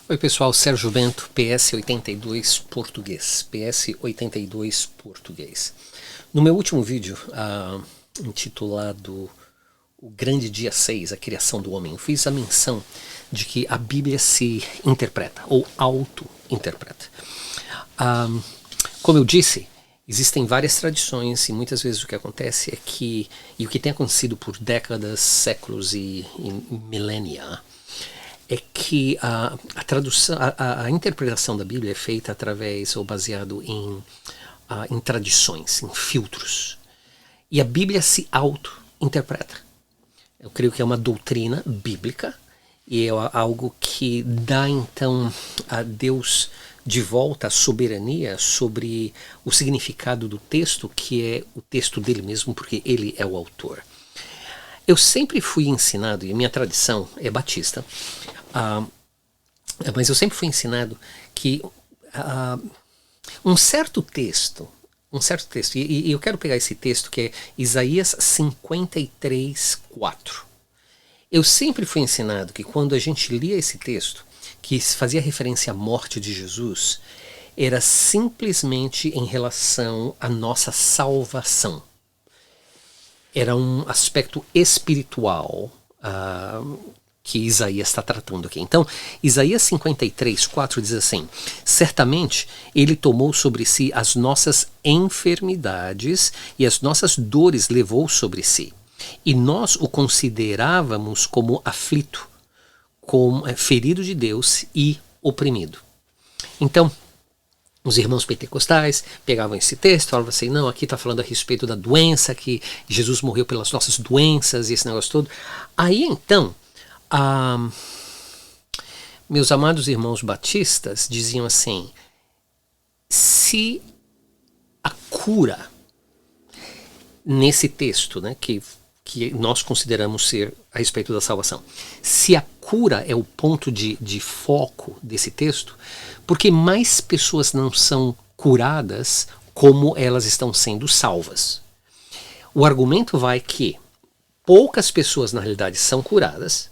Oi pessoal, Sérgio Bento, PS82 Português. PS82 Português. No meu último vídeo, intitulado O Grande Dia 6, a Criação do Homem, eu fiz a menção de que a Bíblia se interpreta, ou auto-interpreta. Como eu disse, existem várias tradições e muitas vezes o que acontece é que, e o que tem acontecido por décadas, séculos e milênia, é que a tradução, a interpretação da Bíblia é feita através ou baseado em tradições, em filtros. E a Bíblia se auto-interpreta. Eu creio que é uma doutrina bíblica e é algo que dá então a Deus de volta a soberania sobre o significado do texto, que é o texto dele mesmo, porque ele é o autor. Eu sempre fui ensinado, e a minha tradição é batista, mas eu sempre fui ensinado que um certo texto, e eu quero pegar esse texto que é Isaías 53, 4. Eu sempre fui ensinado que quando a gente lia esse texto, que fazia referência à morte de Jesus, era simplesmente em relação à nossa salvação. Era um aspecto espiritual que Isaías está tratando aqui. Então, Isaías 53, 4 diz assim: certamente ele tomou sobre si as nossas enfermidades e as nossas dores levou sobre si. E nós o considerávamos como aflito, como ferido de Deus e oprimido. Então, os irmãos pentecostais pegavam esse texto e falavam assim, não, aqui está falando a respeito da doença, que Jesus morreu pelas nossas doenças e esse negócio todo. Aí então, meus amados irmãos batistas diziam assim, se a cura nesse texto, né, que nós consideramos ser a respeito da salvação, se a cura é o ponto de foco desse texto, porque mais pessoas não são curadas como elas estão sendo salvas. O argumento vai que poucas pessoas na realidade são curadas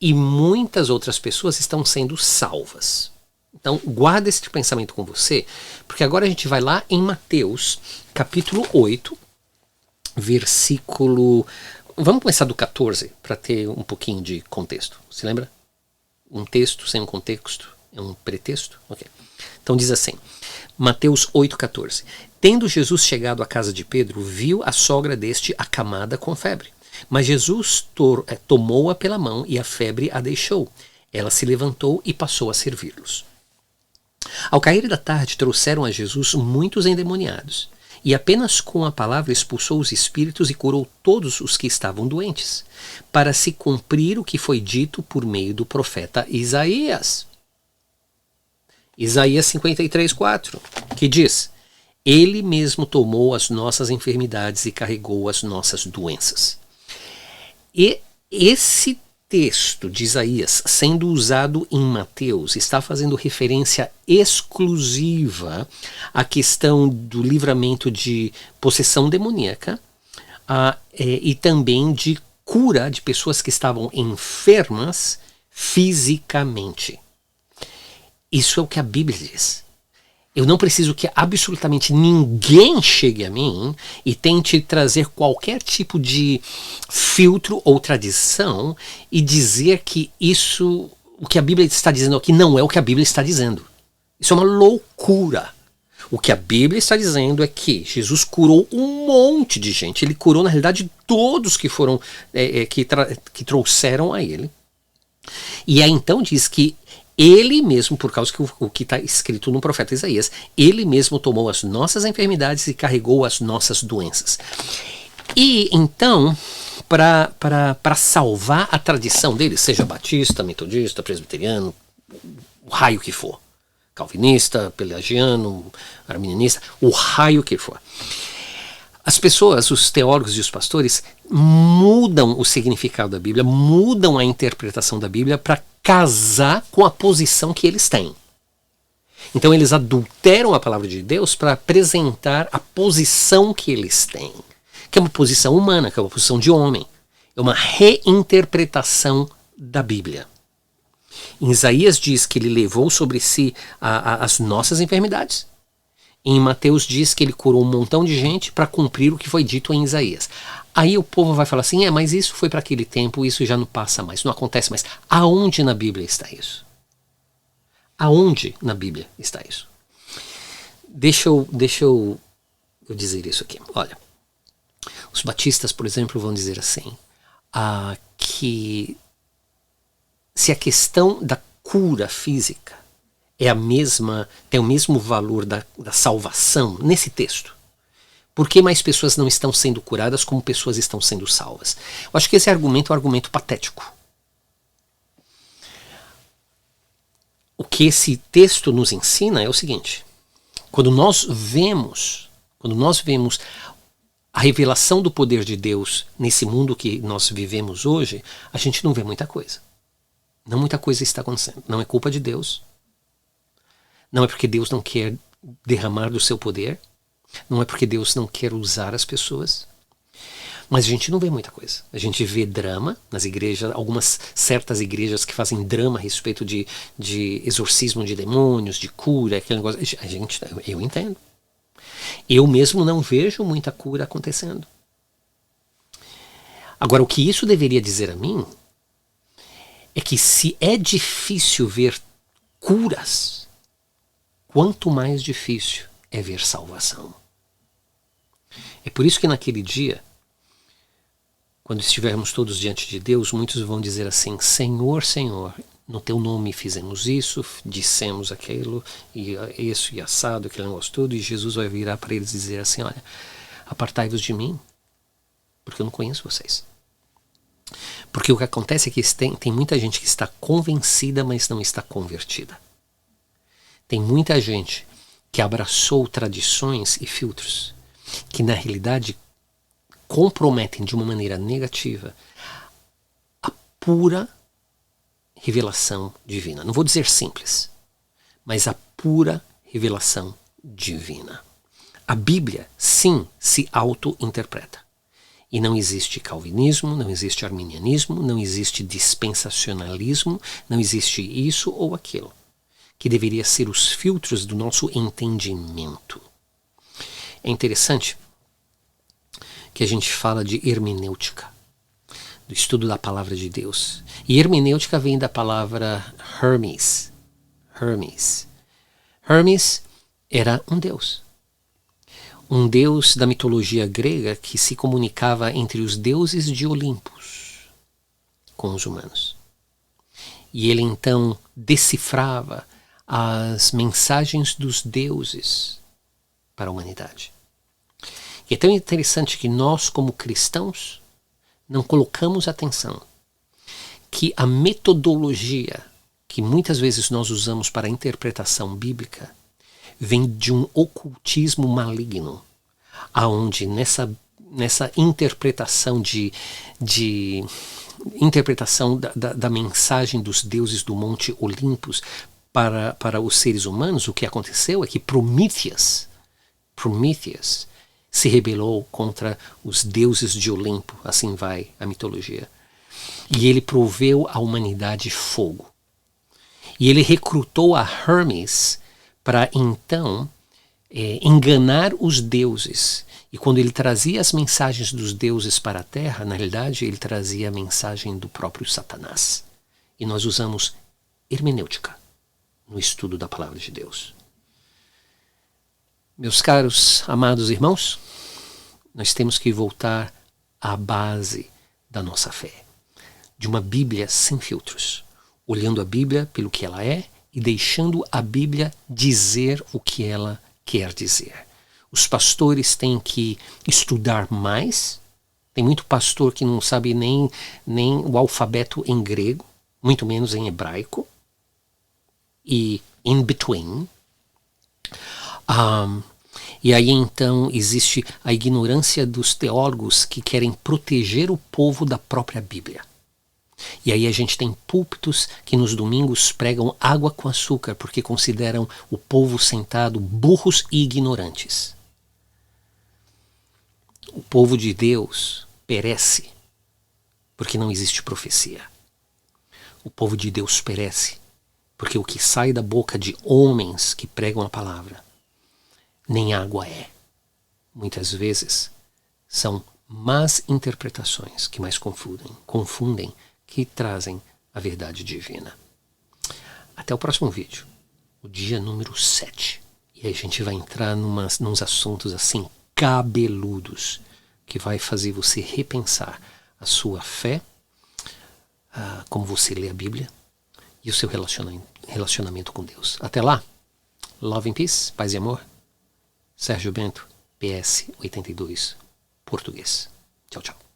e muitas outras pessoas estão sendo salvas. Então guarda esse pensamento com você, porque agora a gente vai lá em Mateus capítulo 8, versículo... Vamos começar do 14 para ter um pouquinho de contexto. Se lembra? Um texto sem um contexto é um pretexto? Ok. Então diz assim, Mateus 8,14. Tendo Jesus chegado à casa de Pedro, viu a sogra deste acamada com febre. Mas Jesus tomou-a pela mão e a febre a deixou. Ela se levantou e passou a servi-los. Ao cair da tarde, trouxeram a Jesus muitos endemoniados. E apenas com a palavra expulsou os espíritos e curou todos os que estavam doentes, para se cumprir o que foi dito por meio do profeta Isaías. Isaías 53, 4, que diz, ele mesmo tomou as nossas enfermidades e carregou as nossas doenças. E esse texto de Isaías, sendo usado em Mateus, está fazendo referência exclusiva à questão do livramento de possessão demoníaca e também de cura de pessoas que estavam enfermas fisicamente. Isso é o que a Bíblia diz. Eu não preciso que absolutamente ninguém chegue a mim e tente trazer qualquer tipo de filtro ou tradição e dizer que isso, o que a Bíblia está dizendo aqui, não é o que a Bíblia está dizendo. Isso é uma loucura. O que a Bíblia está dizendo é que Jesus curou um monte de gente. Ele curou, na realidade, todos que foram que trouxeram a ele. E aí então diz que ele mesmo, por causa que o que está escrito no profeta Isaías, ele mesmo tomou as nossas enfermidades e carregou as nossas doenças. E então, para salvar a tradição dele, seja batista, metodista, presbiteriano, o raio que for, calvinista, pelagiano, arminianista, o raio que for, as pessoas, os teólogos e os pastores mudam o significado da Bíblia, mudam a interpretação da Bíblia para casar com a posição que eles têm. Então eles adulteram a palavra de Deus para apresentar a posição que eles têm, que é uma posição humana, que é uma posição de homem. É uma reinterpretação da Bíblia. Em Isaías diz que ele levou sobre si as nossas enfermidades. Em Mateus diz que ele curou um montão de gente para cumprir o que foi dito em Isaías. Aí o povo vai falar assim, mas isso foi para aquele tempo, isso já não passa mais, não acontece mais. Aonde na Bíblia está isso? Aonde na Bíblia está isso? Deixa eu dizer isso aqui. Olha, os batistas, por exemplo, vão dizer assim, que se a questão da cura física é a mesma, tem o mesmo valor da salvação nesse texto, por que mais pessoas não estão sendo curadas como pessoas estão sendo salvas? Eu acho que esse argumento é um argumento patético. O que esse texto nos ensina é o seguinte: quando nós vemos a revelação do poder de Deus nesse mundo que nós vivemos hoje, a gente não vê muita coisa. Não muita coisa está acontecendo. Não é culpa de Deus. Não é porque Deus não quer derramar do seu poder. Não é porque Deus não quer usar as pessoas. Mas a gente não vê muita coisa. A gente vê drama nas igrejas, algumas certas igrejas que fazem drama a respeito de exorcismo de demônios, de cura, aquele negócio. Eu entendo. Eu mesmo não vejo muita cura acontecendo. Agora, o que isso deveria dizer a mim é que se é difícil ver curas, quanto mais difícil é ver salvação. É por isso que naquele dia, quando estivermos todos diante de Deus, muitos vão dizer assim: Senhor, Senhor, no teu nome fizemos isso, dissemos aquilo, e isso e assado, aquele negócio todo, e Jesus vai virar para eles e dizer assim: olha, apartai-vos de mim, porque eu não conheço vocês. Porque o que acontece é que tem muita gente que está convencida, mas não está convertida. Tem muita gente que abraçou tradições e filtros que na realidade comprometem de uma maneira negativa a pura revelação divina. Não vou dizer simples, mas a pura revelação divina. A Bíblia, sim, se auto-interpreta. E não existe calvinismo, não existe arminianismo, não existe dispensacionalismo, não existe isso ou aquilo, que deveria ser os filtros do nosso entendimento. É interessante que a gente fala de hermenêutica, do estudo da palavra de Deus. E hermenêutica vem da palavra Hermes. Hermes era um deus. Um deus da mitologia grega que se comunicava entre os deuses de Olimpos com os humanos. E ele então decifrava as mensagens dos deuses para a humanidade. E é tão interessante que nós, como cristãos, não colocamos atenção que a metodologia que muitas vezes nós usamos para a interpretação bíblica vem de um ocultismo maligno, aonde nessa interpretação interpretação da mensagem dos deuses do Monte Olimpos para os seres humanos, o que aconteceu é que Prometheus se rebelou contra os deuses de Olimpo, assim vai a mitologia. E ele proveu à humanidade fogo. E ele recrutou a Hermes para então enganar os deuses. E quando ele trazia as mensagens dos deuses para a terra, na realidade ele trazia a mensagem do próprio Satanás. E nós usamos hermenêutica no estudo da palavra de Deus. Meus caros, amados irmãos, nós temos que voltar à base da nossa fé, de uma Bíblia sem filtros, olhando a Bíblia pelo que ela é e deixando a Bíblia dizer o que ela quer dizer. Os pastores têm que estudar mais. Tem muito pastor que não sabe nem o alfabeto em grego, muito menos em hebraico. E in between. E aí então existe a ignorância dos teólogos que querem proteger o povo da própria Bíblia. E aí a gente tem púlpitos que nos domingos pregam água com açúcar porque consideram o povo sentado burros e ignorantes. O povo de Deus perece porque não existe profecia. o povo de Deus perece, porque o que sai da boca de homens que pregam a palavra nem água é. Muitas vezes são más interpretações que mais confundem que trazem a verdade divina. Até o próximo vídeo, o dia número 7. E aí a gente vai entrar nos assuntos assim cabeludos, que vai fazer você repensar a sua fé, como você lê a Bíblia e o seu relacionamento com Deus. Até lá, love and peace, paz e amor. Sérgio Bento, PS 82, português. Tchau, tchau.